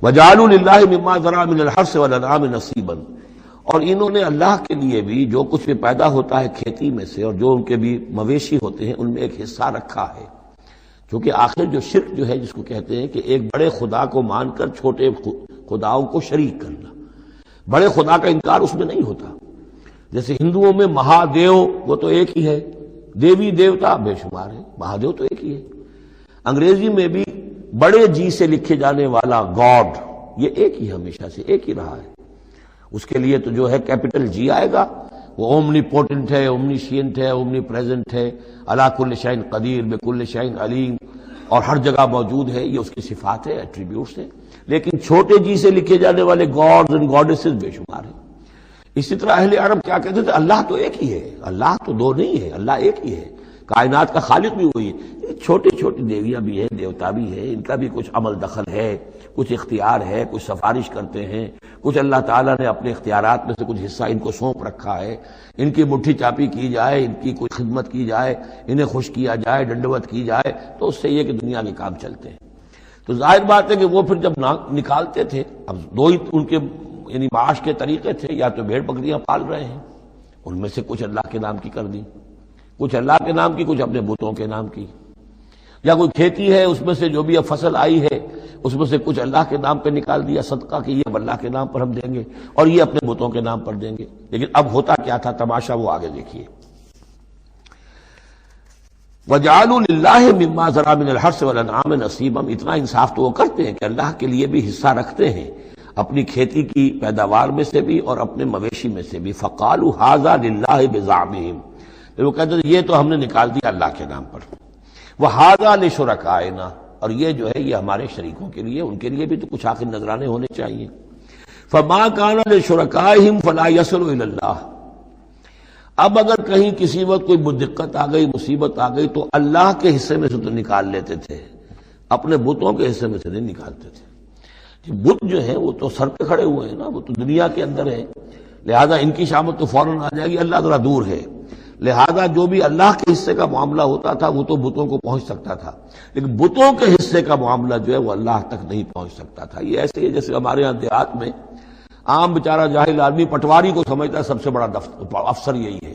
وَجَعَلُوا لِلَّهِ مِمَّا ذَرَأَ مِنَ الْحَرْثِ وَالْأَنْعَامِ نَصِيبًا، اور انہوں نے اللہ کے لیے بھی جو کچھ بھی پیدا ہوتا ہے کھیتی میں سے اور جو ان کے بھی مویشی ہوتے ہیں ان میں ایک حصہ رکھا ہے، کیونکہ آخر جو شرک جو ہے جس کو کہتے ہیں کہ ایک بڑے خدا کو مان کر چھوٹے خداؤں کو شریک کرنا، بڑے خدا کا انکار اس میں نہیں ہوتا۔ جیسے ہندوؤں میں مہادیو وہ تو ایک ہی ہے، دیوی دیوتا بے شمار ہے، مہادیو تو ایک ہی ہے۔ انگریزی میں بھی بڑے جی سے لکھے جانے والا گاڈ یہ ایک ہی ہمیشہ سے ایک ہی رہا ہے، اس کے لیے تو جو ہے کیپٹل جی آئے گا، وہ اومنی پوٹنٹ ہے، اومنیشینٹ ہے، اومنی پریزنٹ ہے، علی کل شیء قدیر بکل شیء علیم، اور ہر جگہ موجود ہے، یہ اس کی صفات ہے، ایٹریبیوٹس ہیں۔ لیکن چھوٹے جی سے لکھے جانے والے گاڈز اینڈ گاڈیسز بے شمار ہیں۔ اسی طرح اہل عرب کیا کہتے تھے؟ اللہ تو ایک ہی ہے، اللہ تو دو نہیں ہے، اللہ ایک ہی ہے، کائنات کا خالق بھی وہی ہے۔ چھوٹی چھوٹی دیویاں بھی ہیں، دیوتا بھی ہیں، ان کا بھی کچھ عمل دخل ہے، کچھ اختیار ہے، کچھ سفارش کرتے ہیں، کچھ اللہ تعالیٰ نے اپنے اختیارات میں سے کچھ حصہ ان کو سونپ رکھا ہے، ان کی مٹھی چاپی کی جائے، ان کی کوئی خدمت کی جائے، انہیں خوش کیا جائے، ڈنڈوت کی جائے، تو اس سے یہ کہ دنیا کے کام چلتے ہیں۔ تو ظاہر بات ہے کہ وہ پھر جب نکالتے تھے، اب دو ہی ان کے یعنی معاش کے طریقے تھے، یا تو بھیڑ بکریاں پال رہے ہیں، ان میں سے کچھ اللہ کے نام کی کر دی، کچھ اللہ کے نام کی، کچھ اپنے بتوں کے نام کی، یا کوئی کھیتی ہے اس میں سے جو بھی اب فصل آئی ہے اس میں سے کچھ اللہ کے نام پہ نکال دیا صدقہ کہ یہ اب اللہ کے نام پر ہم دیں گے اور یہ اپنے بتوں کے نام پر دیں گے۔ لیکن اب ہوتا کیا تھا تماشا وہ آگے دیکھیے۔ وَجَعَلُوا لِلَّهِ مِمَّا ذَرَأَ مِنَ الْحَرْثِ وَالْأَنْعَامِ نَصِيبًا، اتنا انصاف تو وہ کرتے ہیں کہ اللہ کے لیے بھی حصہ رکھتے ہیں، اپنی کھیتی کی پیداوار میں سے بھی اور اپنے مویشی میں سے بھی۔ فَقَالُوا هَذَا لِلَّهِ بِزَعْمِهِمْ، پھر وہ کہتے ہیں یہ تو ہم نے نکال دیا اللہ کے نام پر۔ وَهَذَا لِشُرَكَائِنَا، اور یہ جو ہے یہ ہمارے شریکوں کے لیے، ان کے لیے بھی تو کچھ آخر نذرانے ہونے چاہیے۔ فَمَا كَانَ لِشُرَكَائِهِمْ فَلَا يَصِلُ إِلَى اللَّهِ، اب اگر کہیں کسی وقت کوئی دقت آ گئی، مصیبت آ گئی، تو اللہ کے حصے میں سے تو نکال لیتے تھے، اپنے بتوں کے حصے میں سے نہیں نکالتے تھے۔ بت جو ہیں وہ تو سر پہ کھڑے ہوئے ہیں نا، وہ تو دنیا کے اندر ہیں، لہذا ان کی شامت تو فوراً آ جائے گی، اللہ ذرا دور ہے، لہذا جو بھی اللہ کے حصے کا معاملہ ہوتا تھا وہ تو بتوں کو پہنچ سکتا تھا، لیکن بتوں کے حصے کا معاملہ جو ہے وہ اللہ تک نہیں پہنچ سکتا تھا۔ یہ ایسے ہی جیسے ہمارے یہاں دیہات میں عام بیچارہ جاہل آدمی پٹواری کو سمجھتا ہے سب سے بڑا افسر یہی ہے،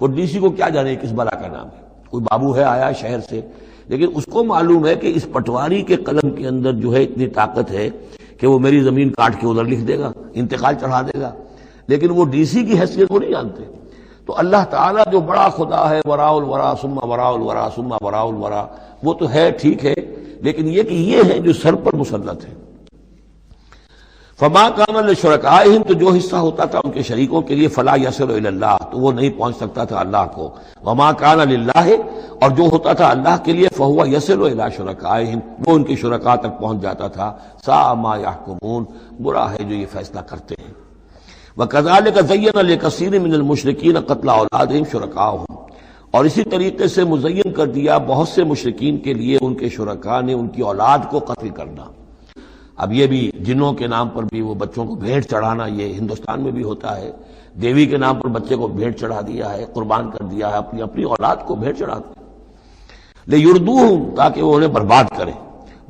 وہ ڈی سی کو کیا جانے کس بلا کا نام ہے، کوئی بابو ہے آیا شہر سے، لیکن اس کو معلوم ہے کہ اس پٹواری کے قلم کے اندر جو ہے اتنی طاقت ہے کہ وہ میری زمین کاٹ کے ادھر لکھ دے گا، انتقال چڑھا دے گا، لیکن وہ ڈی سی کی حیثیت کو نہیں جانتے۔ تو اللہ تعالیٰ جو بڑا خدا ہے، وراء الورا ثم وراء الورا ثم وراء الورا، وہ تو ہے ٹھیک ہے، لیکن یہ کہ یہ ہے جو سر پر مسلط ہے۔ فما کان لشرکائہم، تو جو حصہ ہوتا تھا ان کے شریکوں کے لیے، فلا یصل الی اللہ، تو وہ نہیں پہنچ سکتا تھا اللہ کو۔ وما کان للہ، اور جو ہوتا تھا اللہ کے لیے، فہو یصل الی شرکائہم، وہ ان کے شرکاء تک پہنچ جاتا تھا۔ ساء ما یحکمون، برا ہے جو یہ فیصلہ کرتے ہیں۔ وَكَذَلِكَ زَيَّنَ لِكَثِيرٍ مِّنَ الْمُشْرِكِينَ قَتْلَ أَوْلَادِهِمْ شُرَكَاؤُهُمْ، اور اسی طریقے سے مزین کر دیا بہت سے مشرکین کے لیے ان کے شرکاء نے ان کی اولاد کو قتل کرنا۔ اب یہ بھی جنوں کے نام پر بھی وہ بچوں کو بھیڑ چڑھانا، یہ ہندوستان میں بھی ہوتا ہے، دیوی کے نام پر بچے کو بھیڑ چڑھا دیا ہے، قربان کر دیا ہے، اپنی اولاد کو بھیڑ چڑھاتے ہیں، لِيُرْدُوهُمْ، تاکہ وہ انہیں برباد کریں،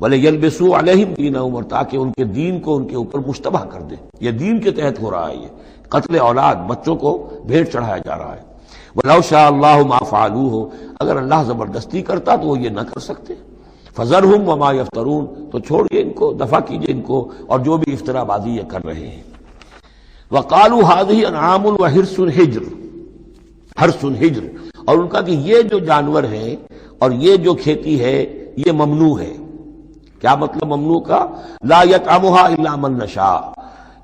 وَلِيَلْبِسُوا عَلَيْهِمْ دِينَهُمْ، اور تاکہ ان کے دین کو ان کے اوپر مشتبہ کر دیں۔ یہ دین کے تحت ہو رہا ہے، یہ قتل اولاد، بچوں کو بھیڑ چڑھایا جا رہا ہے۔ وَلَوْ شَاءَ اللَّهُ مَا فَعَلُوهُ، اگر اللہ زبردستی کرتا تو وہ یہ نہ کر سکتے۔ فَذَرْهُمْ وَمَا يَفْتَرُونَ، تو چھوڑیے ان کو، دفع کیجیے ان کو اور جو بھی افترا بازی یہ کر رہے ہیں۔ وَقَالُوا هَٰذِهِ أَنْعَامٌ وَحِرْثٌ حِجْرٌ، اور ان کا کہ یہ جو جانور ہیں اور یہ جو کھیتی ہے یہ ممنوع ہے۔ کیا مطلب ممنوع کا؟ لا يطعمها الا من نشاء،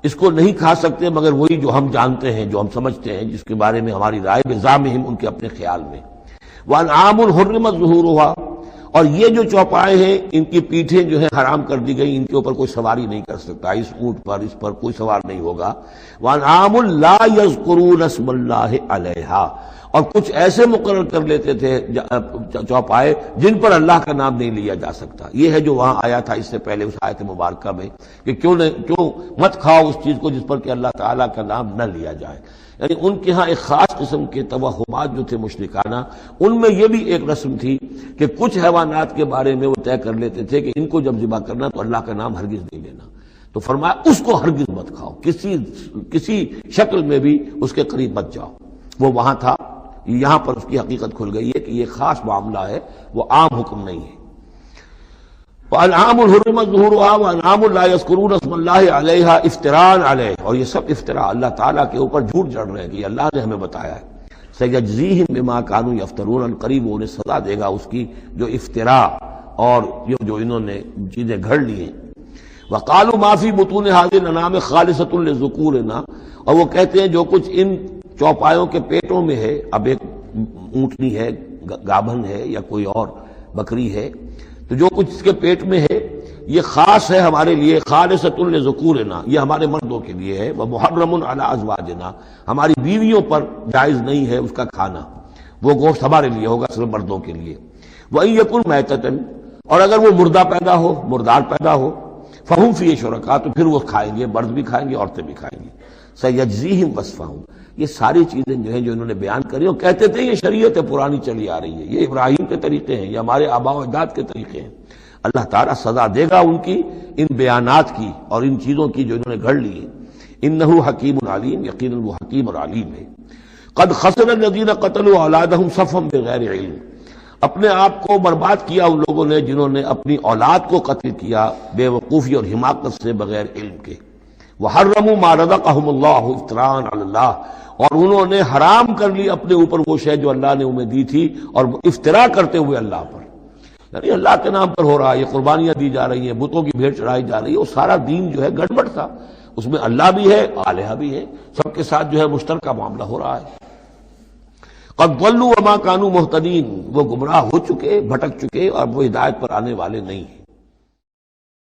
اس کو نہیں کھا سکتے مگر وہی جو ہم جانتے ہیں، جو ہم سمجھتے ہیں، جس کے بارے میں ہماری رائے بزعمہم، ان کے اپنے خیال میں۔ وانعام حرمت ظہورها، اور یہ جو چوپائے ہیں ان کی پیٹھیں جو ہیں حرام کر دی گئی، ان کے اوپر کوئی سواری نہیں کر سکتا، اس اونٹ پر اس پر کوئی سوار نہیں ہوگا۔ وانعام لا یذکرون اسم اللہ علیہا، اور کچھ ایسے مقرر کر لیتے تھے چوپائے جن پر اللہ کا نام نہیں لیا جا سکتا۔ یہ ہے جو وہاں آیا تھا اس سے پہلے اس آیت مبارکہ میں کہ کیوں مت کھاؤ اس چیز کو جس پر کہ اللہ تعالیٰ کا نام نہ لیا جائے۔ یعنی ان کے ہاں ایک خاص قسم کے توہمات جو تھے مشرکانہ، ان میں یہ بھی ایک رسم تھی کہ کچھ حیوانات کے بارے میں وہ طے کر لیتے تھے کہ ان کو جب ذبح کرنا تو اللہ کا نام ہرگز نہیں لینا، تو فرمایا اس کو ہرگز مت کھاؤ، کسی شکل میں بھی اس کے قریب مت جاؤ۔ وہ وہاں تھا، یہاں پر اس کی حقیقت کھل گئی ہے کہ یہ خاص معاملہ ہے، وہ عام حکم نہیں ہے۔ وَأَنْعَامٌ حُرِّمَتْ ظُهُورُهَا وَأَنْعَامٌ لَا يَذْكُرُونَ اسْمَ اللَّهِ عَلَيْهَا افْتِرَاءً عَلَيْهِ، اور یہ سب افطرا اللہ تعالیٰ کے اوپر جھوٹ جڑ رہے ہیں کہ یہ اللہ نے ہمیں بتایا ہے۔ سَيَجْزِيهِمْ بِمَا كَانُوا يَفْتَرُونَ، قریب وہ انہیں سزا دے گا اس کی جو افطرا اور جو انہوں نے چیزیں گھڑ لی ہیں۔ وَقَالُوا مَا فِي بُطُونِ هَٰذِهِ الْأَنْعَامِ خَالِصَةٌ لِّذُكُورِنَا، اور وہ کہتے ہیں جو کچھ ان چوپایوں کے پیٹوں میں ہے، اب ایک اونٹنی ہے، گابھن ہے یا کوئی اور بکری ہے، تو جو کچھ اس کے پیٹ میں ہے یہ خاص ہے ہمارے لیے، خالصۃ لذکورنا، یہ ہمارے مردوں کے لیے ہے، ومحرم علی ازواجنا، ہماری بیویوں پر جائز نہیں ہے اس کا کھانا، وہ گوشت ہمارے لیے ہوگا صرف مردوں کے لیے۔ وَإِن يَكُن مَيْتَةً، اور اگر وہ مردہ پیدا ہو، مردار پیدا ہو، فَهُمْ فِيهِ شُرَكَاء، تو پھر وہ کھائیں گے، مرد بھی کھائیں گے، عورتیں بھی کھائیں گی۔ سَيَجْزِيهِمْ وَصْفَهُمْ، یہ ساری چیزیں جو ہیں جو انہوں نے بیان کری، اور کہتے تھے یہ شریعت پرانی چلی آ رہی ہے، یہ ابراہیم کے طریقے ہیں، یہ ہمارے آباء و اجداد کے طریقے ہیں۔ اللہ تعالیٰ سزا دے گا ان کی ان بیانات کی اور ان چیزوں کی جو انہوں نے گھڑ لی ہے۔ انہ حکیم علیم، یقیناً وہ حکیم اور علیم ہے۔ قد خسر الذین قتلوا اولادہم صفحا بغیر علم، اپنے آپ کو برباد کیا ان لوگوں نے جنہوں نے اپنی اولاد کو قتل کیا بے وقوفی اور حماقت سے، بغیر علم کے۔ وحرموا ما رزقہم اللہ افتراء علی اللہ، اور انہوں نے حرام کر لی اپنے اوپر وہ شے جو اللہ نے انہیں دی تھی، اور افطرا کرتے ہوئے اللہ پر، یعنی اللہ کے نام پر ہو رہا ہے، یہ قربانیاں دی جا رہی ہیں، بتوں کی بھیٹ چڑھائی جا رہی ہے، وہ سارا دین جو ہے گڑبڑ تھا، اس میں اللہ بھی ہے، آلہہ بھی ہے، سب کے ساتھ جو ہے مشترکہ معاملہ ہو رہا ہے۔ قد ضلوا وما كانوا مهتدين، وہ گمراہ ہو چکے، بھٹک چکے، اور وہ ہدایت پر آنے والے نہیں ہیں۔